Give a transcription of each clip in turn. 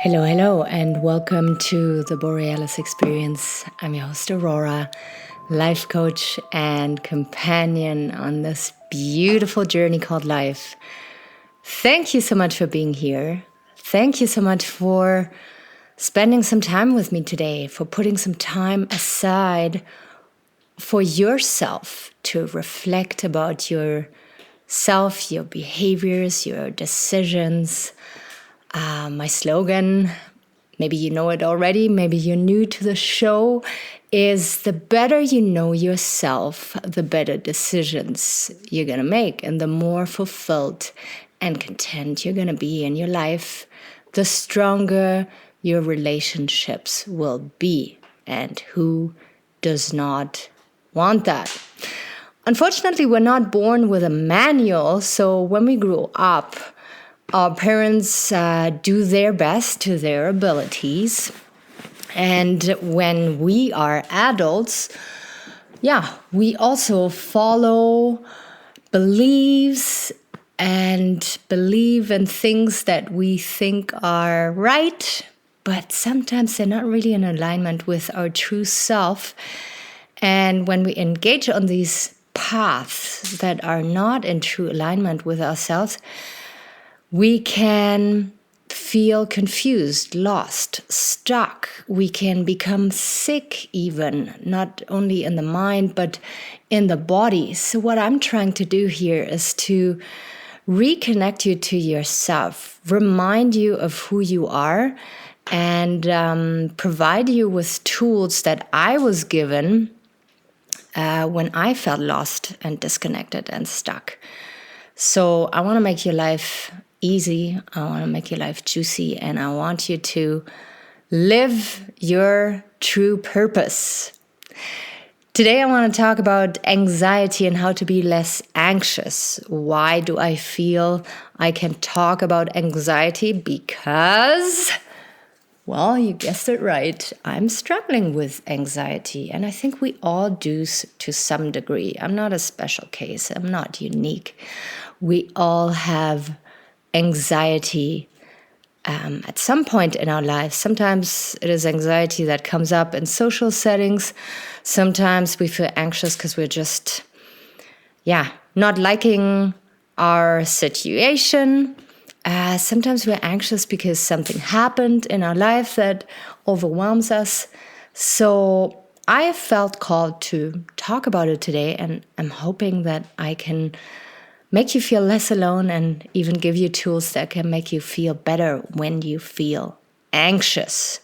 Hello, hello, and welcome to the Borealis Experience. I'm your host, Aurora, life coach and companion on this beautiful journey called life. Thank you so much for being here. Thank you so much for spending some time with me today, for putting some time aside for yourself to reflect about yourself, your behaviors, your decisions. My slogan, maybe you know it already, maybe you're new to the show, is the better you know yourself, the better decisions you're going to make. And the more fulfilled and content you're going to be in your life, the stronger your relationships will be. And who does not want that? Unfortunately, we're not born with a manual. So when we grow up, our parents do their best to their abilities. And when we are adults, we also follow beliefs and believe in things that we think are right, but sometimes they're not really in alignment with our true self. And when we engage on these paths that are not in true alignment with ourselves, we can feel confused, lost, stuck. We can become sick even, not only in the mind, but in the body. So what I'm trying to do here is to reconnect you to yourself, remind you of who you are, and provide you with tools that I was given when I felt lost and disconnected and stuck. So I want to make your life easy. I want to make your life juicy, and I want you to live your true purpose. Today, I want to talk about anxiety and how to be less anxious. Why do I feel I can talk about anxiety? Because, well, you guessed it right. I'm struggling with anxiety, and I think we all do to some degree. I'm not a special case. I'm not unique. We all have anxiety at some point in our lives. Sometimes it is anxiety that comes up in social settings. Sometimes we feel anxious because we're just, not liking our situation. Sometimes we're anxious because something happened in our life that overwhelms us. So I have felt called to talk about it today, and I'm hoping that I can make you feel less alone and even give you tools that can make you feel better when you feel anxious.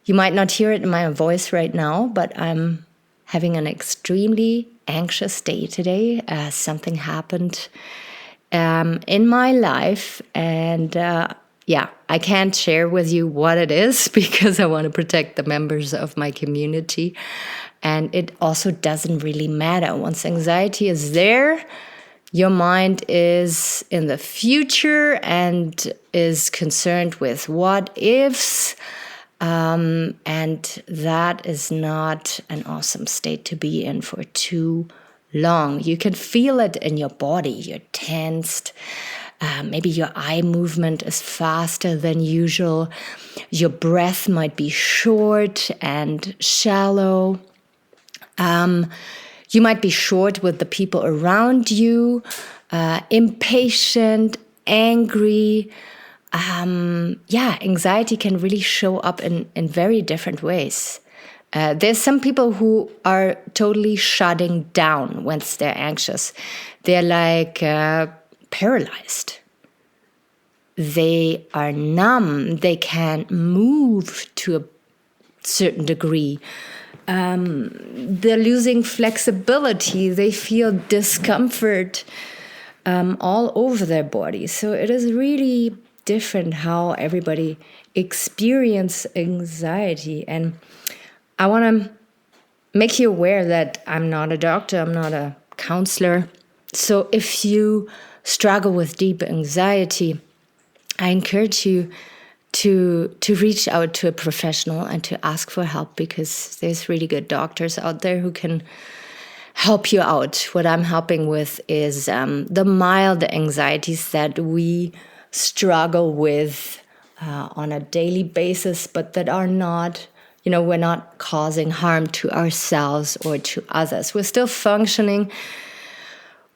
You might not hear it in my voice right now, but I'm having an extremely anxious day today. Something happened in my life, and I can't share with you what it is because I want to protect the members of my community. And it also doesn't really matter. Once anxiety is there, your mind is in the future and is concerned with what ifs. And that is not an awesome state to be in for too long. You can feel it in your body. You're tensed. Maybe your eye movement is faster than usual. Your breath might be short and shallow. You might be short with the people around you, impatient, angry. Anxiety can really show up in very different ways. There's some people who are totally shutting down once they're anxious. They're like paralyzed. They are numb. They can't move to a certain degree. They're losing flexibility. They feel discomfort all over their body. So it is really different how everybody experiences anxiety. And I want to make you aware that I'm not a doctor. I'm not a counselor. So if you struggle with deep anxiety, I encourage you to reach out to a professional and to ask for help, because there's really good doctors out there who can help you out. What I'm helping with is the mild anxieties that we struggle with on a daily basis, but that are not, we're not causing harm to ourselves or to others. We're still functioning,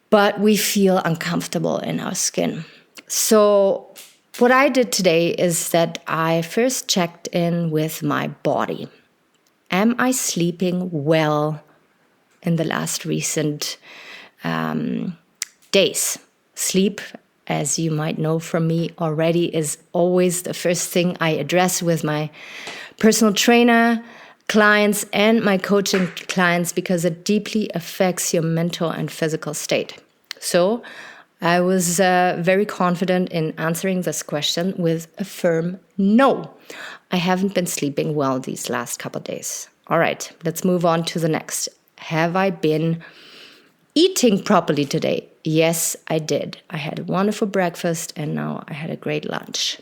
but we feel uncomfortable in our skin. So what I did today is that I first checked in with my body. Am I sleeping well in the last recent days? Sleep, as you might know from me already, is always the first thing I address with my personal trainer clients and my coaching clients, because it deeply affects your mental and physical state. So I was very confident in answering this question with a firm no. I haven't been sleeping well these last couple of days. All right, let's move on to the next. Have I been eating properly today? Yes, I did. I had a wonderful breakfast and now I had a great lunch.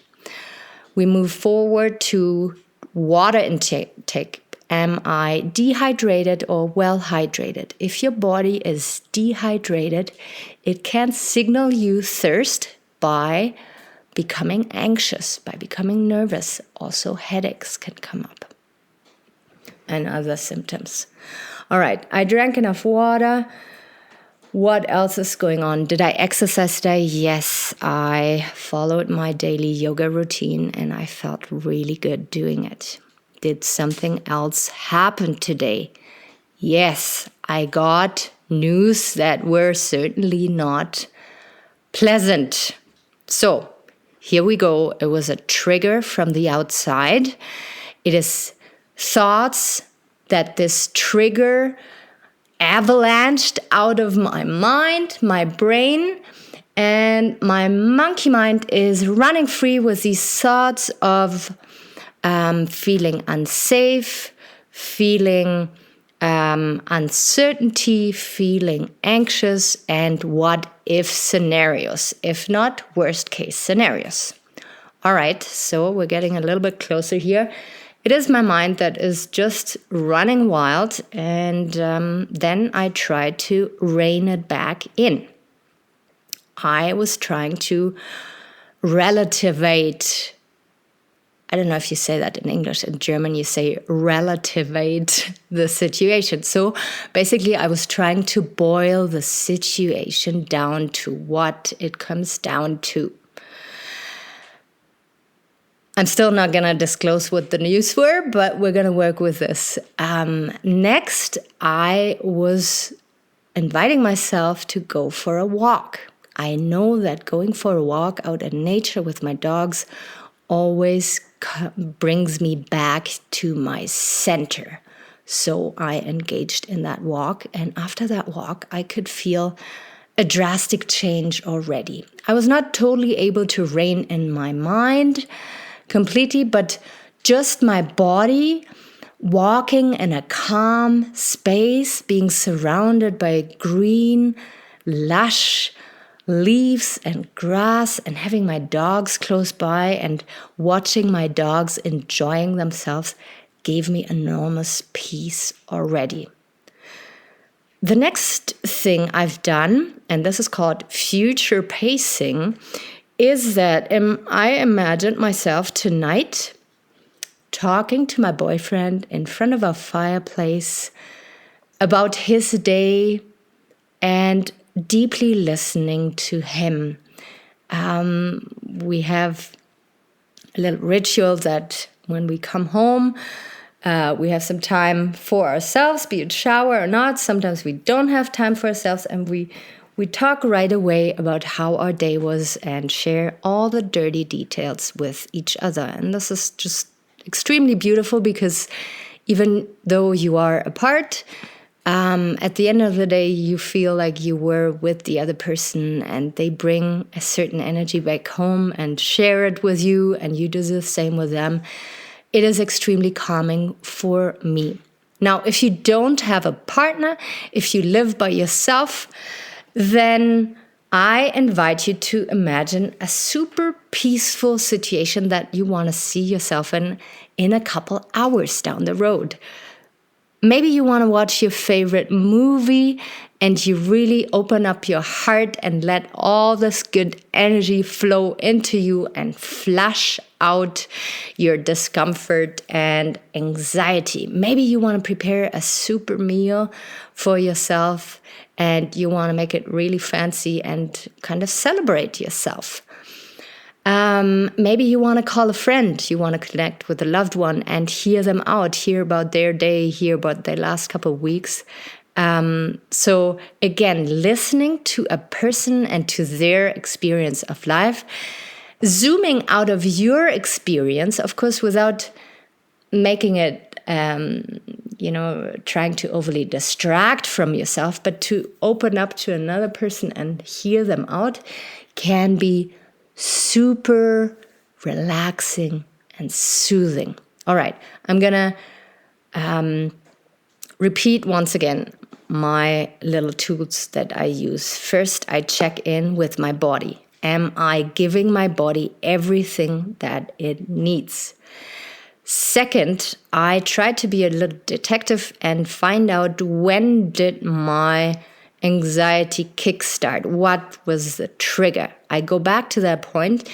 We move forward to water intake. Am I dehydrated or well hydrated? If your body is dehydrated, it can signal you thirst by becoming anxious, by becoming nervous. Also, headaches can come up and other symptoms. All right, I drank enough water. What else is going on? Did I exercise today? Yes, I followed my daily yoga routine and I felt really good doing it. Did something else happen today? Yes, I got news that were certainly not pleasant. So here we go. It was a trigger from the outside. It is thoughts that this trigger avalanched out of my mind, my brain, and my monkey mind is running free with these thoughts of feeling unsafe, feeling uncertainty, feeling anxious, and what if scenarios, if not worst case scenarios. All right, so we're getting a little bit closer here. It is my mind that is just running wild, and then I try to rein it back in. I was trying to relativate. I don't know if you say that in English. In German, you say relativate the situation. So basically, I was trying to boil the situation down to what it comes down to. I'm still not going to disclose what the news were, but we're going to work with this. Next, I was inviting myself to go for a walk. I know that going for a walk out in nature with my dogs always brings me back to my center. So I engaged in that walk. And after that walk, I could feel a drastic change already. I was not totally able to rein in my mind completely, but just my body walking in a calm space, being surrounded by green, lush leaves and grass, and having my dogs close by and watching my dogs enjoying themselves gave me enormous peace already. The next thing I've done, and this is called future pacing, is that I imagined myself tonight talking to my boyfriend in front of a fireplace about his day and deeply listening to him. We have a little ritual that when we come home, we have some time for ourselves, be it shower or not. Sometimes we don't have time for ourselves, and we talk right away about how our day was and share all the dirty details with each other. And this is just extremely beautiful because even though you are apart, at the end of the day, you feel like you were with the other person and they bring a certain energy back home and share it with you, and you do the same with them. It is extremely calming for me. Now, if you don't have a partner, if you live by yourself, then I invite you to imagine a super peaceful situation that you want to see yourself in a couple hours down the road. Maybe you want to watch your favorite movie and you really open up your heart and let all this good energy flow into you and flush out your discomfort and anxiety. Maybe you want to prepare a super meal for yourself and you want to make it really fancy and kind of celebrate yourself. Maybe you want to call a friend, you want to connect with a loved one and hear them out, hear about their day, hear about their last couple of weeks. So again, listening to a person and to their experience of life, zooming out of your experience, of course, without making it, trying to overly distract from yourself, but to open up to another person and hear them out can be super relaxing and soothing. All right, I'm going to repeat once again my little tools that I use. First, I check in with my body. Am I giving my body everything that it needs? Second, I try to be a little detective and find out when did my anxiety kickstart? What was the trigger? I go back to that point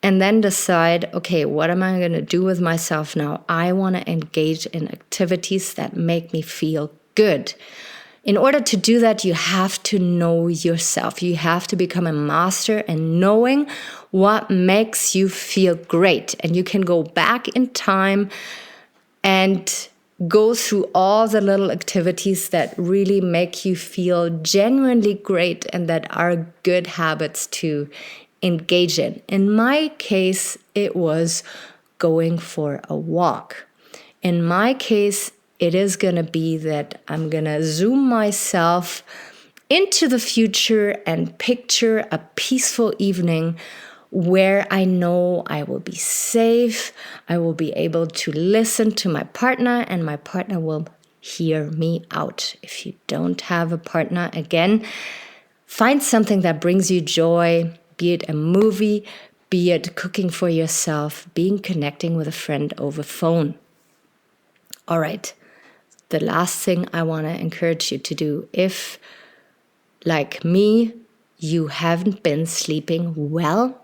and then decide, okay, what am I going to do with myself now? I want to engage in activities that make me feel good. In order to do that, you have to know yourself. You have to become a master in knowing what makes you feel great. And you can go back in time and go through all the little activities that really make you feel genuinely great and that are good habits to engage in. In my case, it was going for a walk. In my case, it is going to be that I'm going to zoom myself into the future and picture a peaceful evening where I know I will be safe, I will be able to listen to my partner, and my partner will hear me out. If you don't have a partner, again, find something that brings you joy, be it a movie, be it cooking for yourself, being connecting with a friend over phone. All right, the last thing I want to encourage you to do, if, like me, you haven't been sleeping well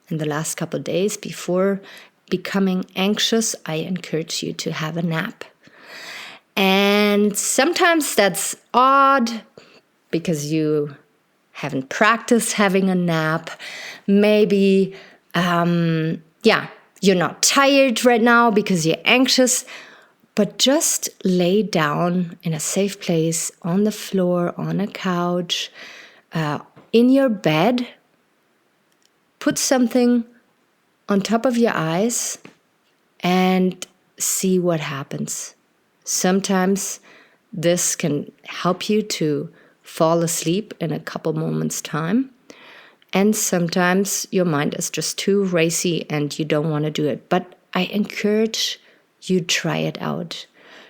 in the last couple of days before becoming anxious, I encourage you to have a nap. And sometimes that's odd because you haven't practiced having a nap. Maybe, you're not tired right now because you're anxious, but just lay down in a safe place on the floor, on a couch, in your bed. Put something on top of your eyes and see what happens. Sometimes this can help you to fall asleep in a couple moments' time. And sometimes your mind is just too racy and you don't want to do it. But I encourage you try it out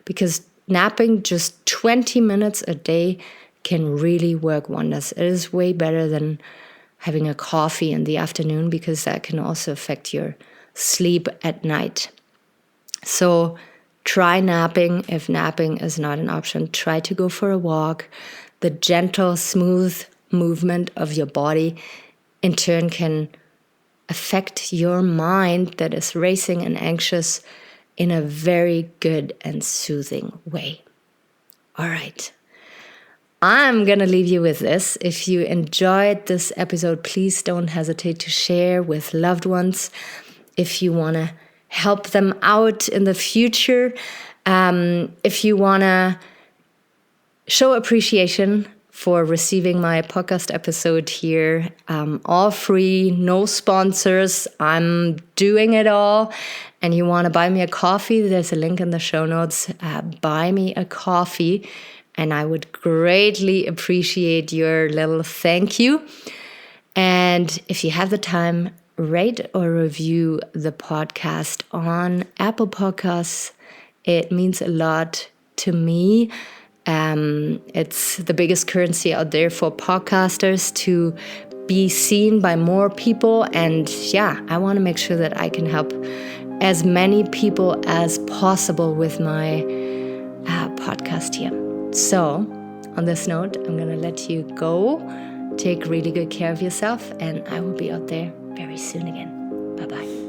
because napping just 20 minutes a day can really work wonders. It is way better than having a coffee in the afternoon because that can also affect your sleep at night. So try napping. If napping is not an option, try to go for a walk. The gentle, smooth movement of your body in turn can affect your mind that is racing and anxious in a very good and soothing way. All right. I'm going to leave you with this. If you enjoyed this episode, please don't hesitate to share with loved ones. If you want to help them out in the future, if you want to show appreciation for receiving my podcast episode here, all free, no sponsors. I'm doing it all. And you want to buy me a coffee, there's a link in the show notes. Buy me a coffee. And I would greatly appreciate your little thank you. And if you have the time, rate or review the podcast on Apple Podcasts. It means a lot to me. It's the biggest currency out there for podcasters to be seen by more people. And yeah, I want to make sure that I can help as many people as possible with my podcast here. So, on this note, I'm going to let you go. Take really good care of yourself, and I will be out there very soon again. Bye-bye.